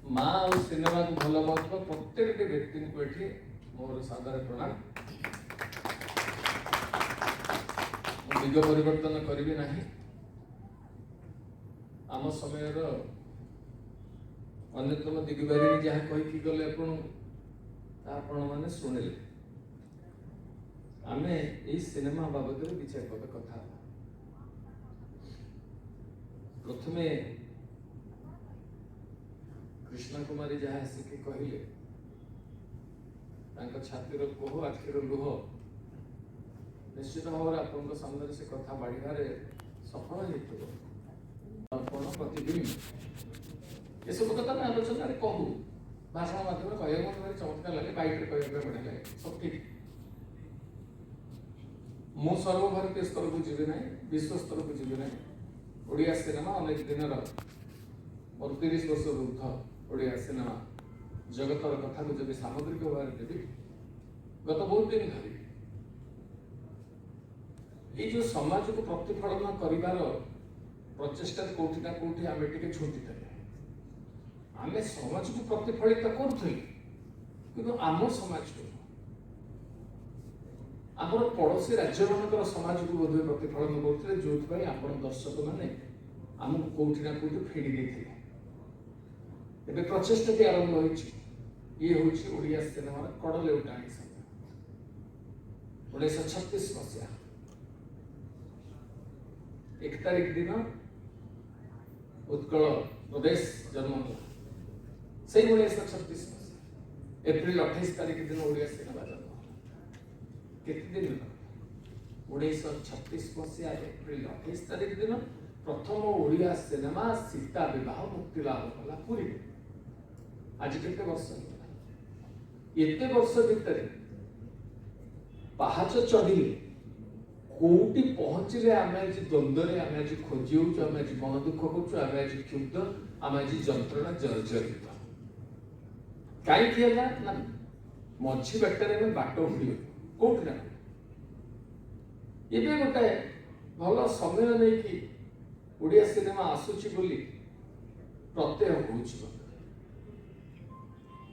माँ और सिनेमा को भल पाउथुबा प्रत्येक व्यक्ति को एठी मोर सादर प्रणाम। दिग परिवर्तन करी नहीं। आम समय अन्यतम दिगबारी जहाँ कहीकि गले आपण मैंने शुणिले आमे यही सिनेमा बाबद विचार पद कथा। प्रथमे कृष्ण कुमारी जहाँ आसिक कहले छातीर कोह आखिर लुह निश्चित भाव आप सामने से कथा बाढ़ सफल हो प्रतिबिंब ये सब कथा मैं आलोचना कहूँ भाषण माध्यम कह भाई चमत्कार लगे बैठ कह बढ़िया लगे सब ठीक। मु सर्वभारतीय स्तर को जी ना विश्व स्तर को जी ना ओडिया सिनेमा अनेक दिन मोर 30 वर्ष ऊर्ध ओडिया सिनेमा जगतर कथा को जब सामग्रिक भाव देवी गत बहुत दिन धरी ये जो समाज को प्रतिफलन कर प्रचेषा कौटी ना कौटी आम टे छुटी थे आम समाज को प्रतिफलित करूँ आम समाज को आमर पड़ोशी राज्य मान समाज को बोध प्रतिफलन करते जो आप दर्शक मैंने आमको कौटी ना कौटी फेड़ी देते एवं प्रचेषा आरंभ हो ये हूँ ओडिया सिनेमा कड़लेउटाणी समय 1936 मसीहा 1 तारिख दिन उत्कल प्रदेश जन्म हुआ से 1936 मसीहा एप्रिल 28 तारिख दिन ओडिया सिनेमा जन्म केते दिन 1936 मसीहा एप्रिल 28 तारिख दिन प्रथम ओडिया सिनेमा सीता विवाह मुक्ति लाभ कला पूरी। आज केते वर्ष एते वर्ष भितर पहाच चढ़िले कौटी पहुंचले आम आज द्वंद्व आम आज खोजी आम आज मन दुख करूँ आम आज क्षुब्ध आम आज जंत्रणा जर्जरित कहीं ना मझी बाटर में बाट उड़ी कौट ना ये गोटे भल समय नहीं कि ओडिया सिनेमा आसूची बोली प्रत्यय हो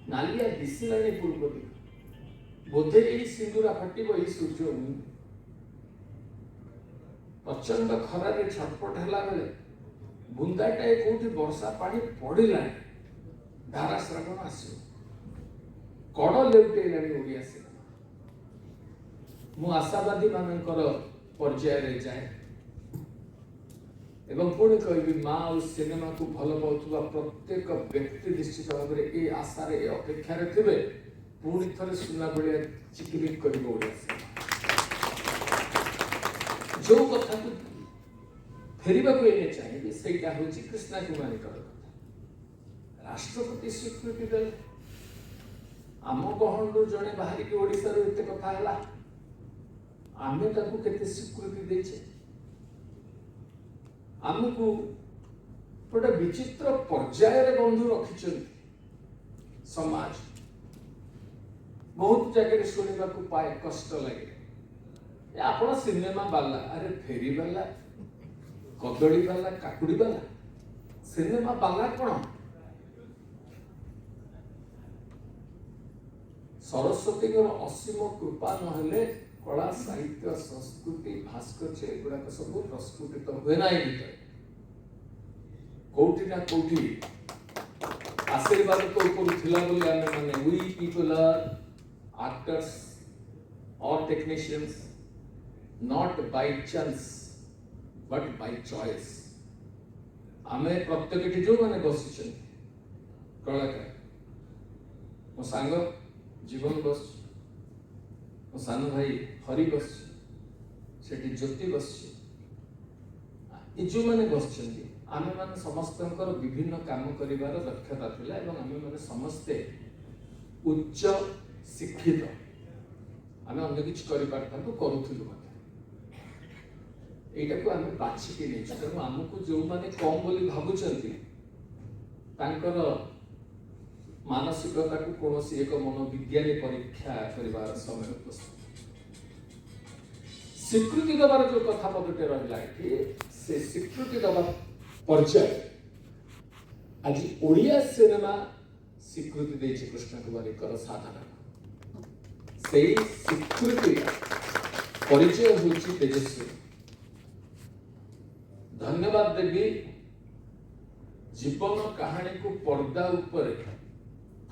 नालिया दिशा पूर्व बोधे यही सिंदूरा फटिब यही सूर्य प्रचंड खरार छटपट है बेले बुंदाटाए कौटी वर्षा पानी पड़ा धारा श्रावण आसो कड़ लेउटेला ओडिया सिनेमा मु आशावादी मानकर पर्याय जाए एवं पुणी कह माँ और सिनेमा को भल पाउथुबा प्रत्येक व्यक्ति निश्चित भाव में ये आशार ये अपेक्षा थे पुणी थे सुना भाया चिकिमिक कर जो कथा को फेरवा को चाहिए सहीटा हूँ कृष्णा कुमारी कथा राष्ट्रपति स्वीकृति दे आम गहणु जड़े बाहर की ओडिशा एत कथा है आम केते स्वीकृति देचे आमको गोटे विचित्र पर्यायर बंधु रखी समाज बहुत जगह शुणा पाए कष्ट लगे आप सिनेमा वाला अरे फेरी वाला कदली वाला काकुड़ी वाला सिनेमा वाला कौन सरस्वती असीम कृपा नहले कला साहित्य संस्कृति भास्कर्य गुड़ाक सब प्रस्फुटित हुए ना भर कौटी ना कौटी आशीर्वाद तो ऊपर थिला बोली आमे माने we people are actors or technicians not by chance but by choice आमे प्रत्येक जो माने बसिछन कलाकार मो सांग जीवन बस मो सान भाई हरि बस सेठी ज्योति बस ये जो माने बस आमे माने समस्तंकर विभिन्न काम करिवार दक्षता थिला एवं आमे माने समस्ते उच्च शिक्षित आमे अन्य किछ करि पारथांतु करूथिलु एटा को आमे बाछिके नै तेणु आमको जो माने कम बोली भाबुचंती तांकर मानसिकता को कौन एक मनोविज्ञानी परीक्षा कर समय स्वीकृति दबार जो कथा पदटे रहा से स्वीकृति दबा पर्याय आज ओडिया सिनेमा स्वीकृति देछि कृष्ण कुमारीकर साधना से स्वीकृति परिचय होछि तेजस्वी। धन्यवाद देवी जीवन कहानी को पर्दा ऊपर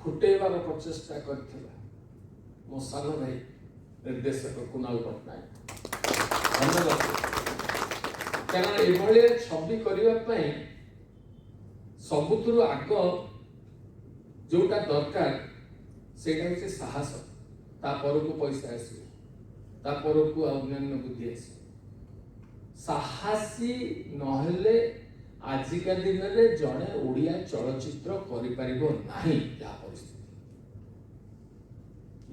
फुटेबार प्रचेषा करथिला मो सान भाई निर्देशक कुणाल पट्टनायक। धन्यवाद कारण एभले छवि करने सबुथु आग जोटा दरकार से साहस तापर को पैसा आस तापर को अन्य बुद्धि आस साहसी नहेले आजिका दिन में जड़े ओडिया चलचित्र करिपारिबो नाही। जहाँ परिस्थिति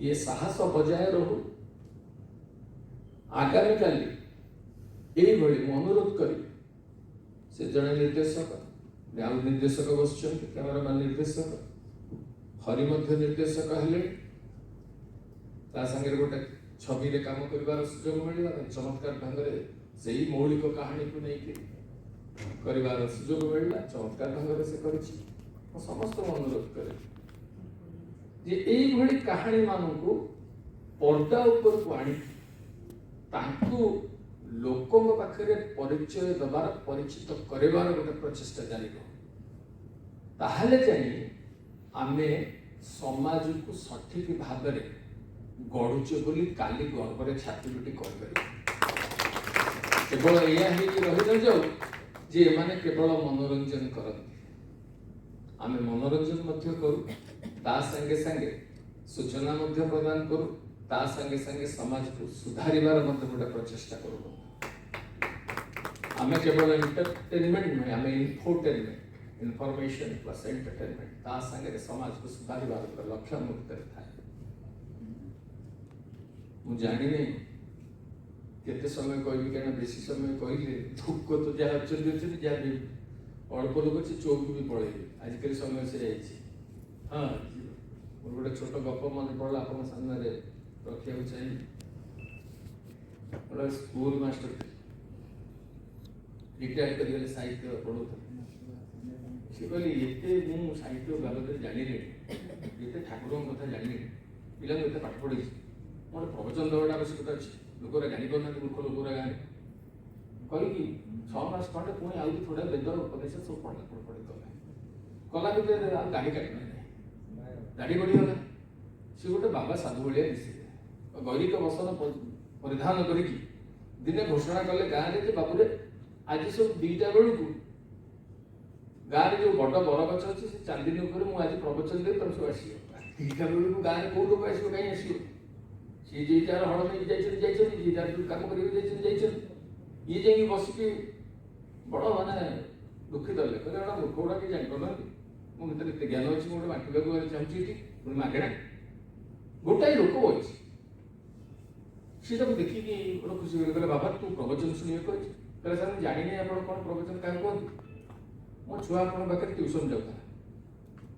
ये साहस बजाय रहू आगामी काली ये अनुरोध करी से जड़े निर्देशक निर्देशक बस कैमेरामैन निर्देशक हरि निर्देशक हेले संगे गोटे छवि रे काम कर सुजोग मिलवा चमत्कार ढंग से ही मौलिक कहानी को लेकिन कर सुजोग मिलला चमत्कार ढंग से कर समस्त अनुरोध करे जे यही कहानी मानू पर्दा ऊपर को आनी तांकु लोकों पाखे परिचय दबार परिचित करार गोटे प्रचेषा जारी ताहले जाई आमे समाज को सठिक भाव में गढ़ुचे बोली काली गर्व छाती पिटी केवल यह रही न जाऊ जे माने केवल मनोरंजन करती आमे मनोरंजन मध्य करू ता संगे संगे सूचना मध्य प्रदान करू ता संगे संगे समाज को सुधारिबार मध्य गोटे प्रचेषा करू। आमे केवल एंटरटेनमेंट नुहे आमे इन्फोटेनमेंट इनफॉरमेशन प्लस एंटरटेनमेंट ता संगे समाज को सुधारिबार लक्ष्य मुक्त थाए। मु जानी नहीं केते समय कहबी कहना बेसी समय कहले दुख तो जहाँ अच्छी जहाँ भी अल्प लोक अच्छे चौक भी पड़े आजिकल समय से जाइए। हाँ मोर गोटे छोट गप मन पड़ा आप सामने रखा चाहिए। गोटे स्कूल मास्टर रिटायर्ड कर साहित्य पढ़ू सी कहली ये मुझे साहित्य बाबद जानी ये ठाकुर कथा जानी पिला ये पाठ पढ़ी मोर प्रवचन देवाटा आवश्यकता अच्छी लोक जानी पाना मूर्ख लोक गाँव कहीकि 6 मास खंडे पुणी आउ थोड़ा बेदर उपदेश सब पढ़ी कला भितर दाढ़ी काटना दाढ़ी बढ़ीगला सी गोटे बाबा साधु भाया दिशे गैरिक बसन परिधान कर दिने घोषणा कले गाँव में बाबूरे आज सब 2टा बेलू गाँव में जो बड़ बरगछ अच्छी से चांदी मुझे आज प्रवचन दे तुम सब आस 2टा बेलू गाँव में कौ लोक आस कहीं आस सी जी तार हल नहीं जी तार कम कर ये जाइए बसिकी बड़ माने दुखित हेल्ले कहते मूर्ख गुड़ा कि जापर मुझे एत ज्ञान अच्छी मुझे बांटा चाहिए पुणी मागेणा गोटाए लोक अच्छी सी तक देखिकी गोटे खुशी कहले बाबा तू प्रवचन शुणी कहले सर जानी आप कौन प्रवचन क्या कहते मो छुआ आप पाखे ट्यूशन जाऊला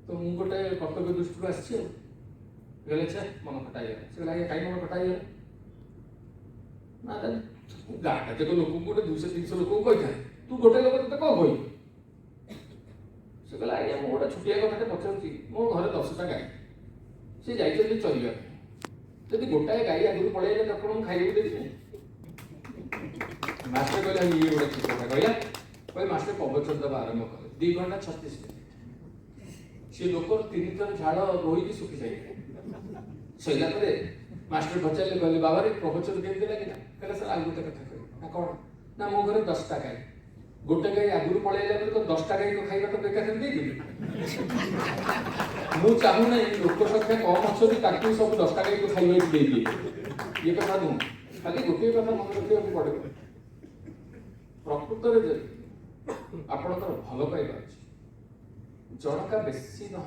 तो मुझे गोटे कर्तव्य दृष्टि आसी कहले छे मन खटाईगला से कहला कहीं मन खटाईगला ना गाँटा तक लोक गोटे 200-300 लोक कही था तू गोटे लोक ते कौन कह से कहला आज्ञा मुझे गोटे छुटिया कथा पचारूँ मो घर 10टा गाई सी जाइए चलिए जब गोटाए गाई आगुरी पड़े तो खाइबू देती मास्टर कहला ये गोटे ठीक कथा कहला कह मास्टर प्रवचन दबा आरंभ कले 2 घंटा 36 मिनिट सी लोक 3 थर झाड़ रोई सुखी जाए सैला मास्टर पचारे कहले बाबा रे प्रवचन केमती लगे कहला सर आउ गोटे कथा कह कौन ना मो घर 10टा गाई गोटे गाई आगुरी पड़ेगा तो 10टा गाई को खाଇବା तो बेकार देदेवी मु चाहू ना लोक संख्या कम अच्छी ताकि सब 10टा गाई को खाଇବା दे दिए ये कथा नुह खाली गोटे कथा मन रखा पड़े प्रकृत में आपणकर भल पाइबा अच्छी जनका बेसी ना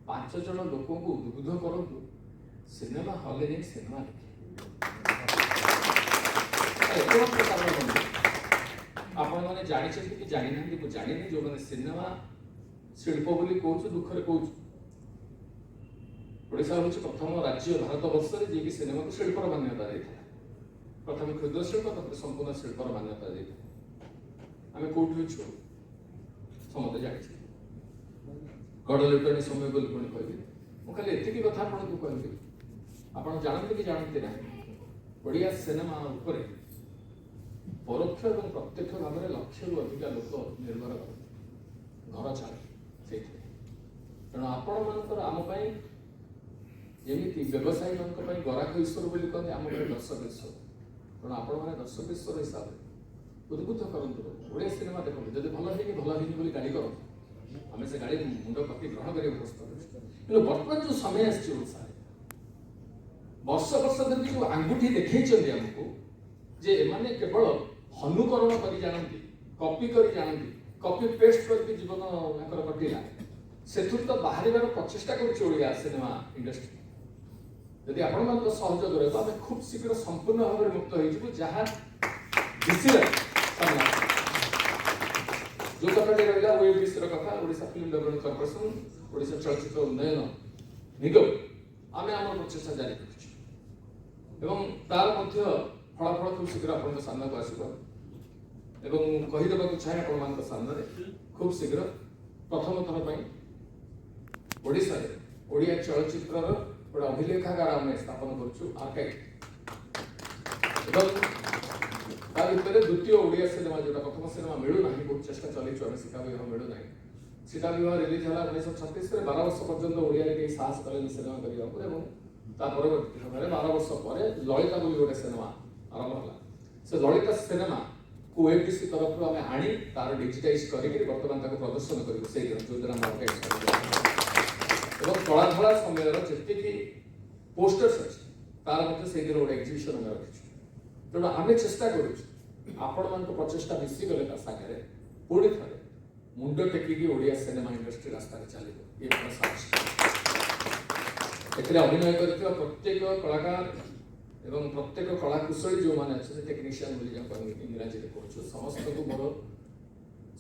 5 जन लोक को उद्बुद्ध करूँ सिनेमा हल में सिनेमा आपण मैंने जानते कि जानी ना जानी जो मैंने सिनेमा शिल्प बोली कहूँ दुखरे कहूँ ओडिशा हूँ प्रथम राज्य भारत वर्ष में जी सिनेमा को शिल्पर मान्यता देता प्रथम क्षुद्र शिल्प तक संपूर्ण शिल्पर मान्यता देता आम कौटी अच्छु समझते जानी गड़लुटनी समय बोली पुणी कहबी मु खाली एतिकी कथा आपको कहबी आपण जानते कि जानते ना ओडिया सिनेमा उपरे परोक्ष और प्रत्यक्ष भाव में लक्ष रु अधिक लोक निर्भर करते घर चले से तेणु आपण मानकर आम जमी व्यवसायी मान गराक ईश्वर बोली कहते आम दर्शक ईश्वर तेणु आपण मैंने दर्शक ईश्वर हिसाब से उद्बुद्ध करूँ ओडिया सिनेमा देखो जब भल बोली गाड़ी कर आम से गाड़ी मुंड पति ग्रहण करने प्रस्तुत कि बर्तमान जो समय आसा वर्ष वर्ष धरिक जो आंगुठी देखते आमको जे एमाने केवल हनुकरण कर जानती कॉपी कर जानती कॉपी पेस्ट करके जीवन कटिला से तो बाहर प्रचेषा कर सिनेमा इंडस्ट्री यदि आपण मान सहयोग रहा आम खूब शीघ्र संपूर्ण भाव में मुक्त हो जहाँ जो कथाटी रहा ओएफडीसी कथा Odisha film development corporation Odisha चलचित्र उन्नयन निगम आम आम प्रचेषा जारी कर तार फलाफल खूब शीघ्र आप सामना को आसो कहीदेवा चाहे आपण सामने खूब शीघ्र प्रथम थर पर ओडिशा ओडिया चलचित्र गोटे अभिलेखागार आम स्थापन कर द्वितीय ओडिया सिनेमा जो प्रथम सिनेमा मिलूना बहुत चेष्टा चलू आम सीता विवाह मिलूना सीता विवाह रिलीज है 1936 12 वर्ष पर्यंत ओडिया कहीं साहस कले सिनेमा करने परवर्ती समय 12 वर्ष पर ललिता बोली गोटे सिनेमा आरंभ है से ललिता सिनेमा को ओएफडीसी तरफ आम आनी तार डिजिटाइज करके बर्तमान प्रदर्शन कर जो दिन कलाधरा समय जी पोस्टर्स अच्छी तार से गोटे एक्जिबिशन में रखी तेणु आम चेष्टा करण प्रचेषा मिशीगले सागर पुणी थे मुंड टेकिकी ओडिया सिनेमा इंडस्ट्री रास्ता चलो ये अभिनय कर प्रत्येक कलाकार एवं प्रत्येक कलाकुशली जो मैंने अच्छे टेक्नीशियन बोली इंग्राजी कहूँ समस्त को मोर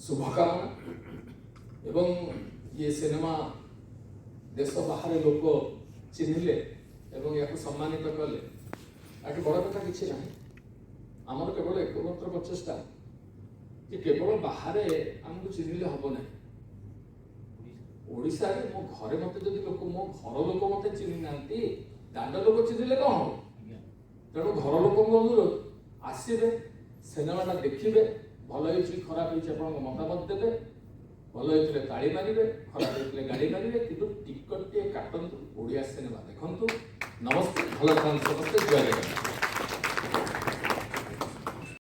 शुभकामना एवं ये सिनेमा देश बाहर लोक चिन्हले एवं या सम्मानित कले आठ बड़ कथा किसी ना आमर केवल एकमात्र प्रचेषा कि केवल बाहर आमको चिन्हले हम ना ओडिशा रे मो घरे मते जदि लोक मो घर लोक मते चिन्ह नांती दांड लोक चिन्हले कौन हो तेणु घर लोक अनुरोध आसवे सिनेमाटा देखिए भल हो खराब हो मतामत देवे भल होते ताली मारे खराब होते गाड़ी मारे कि टिकट टे काटतु ओडिया सिनेमा देखु नमस्ते भल समस्ते जय जगन्नाथ।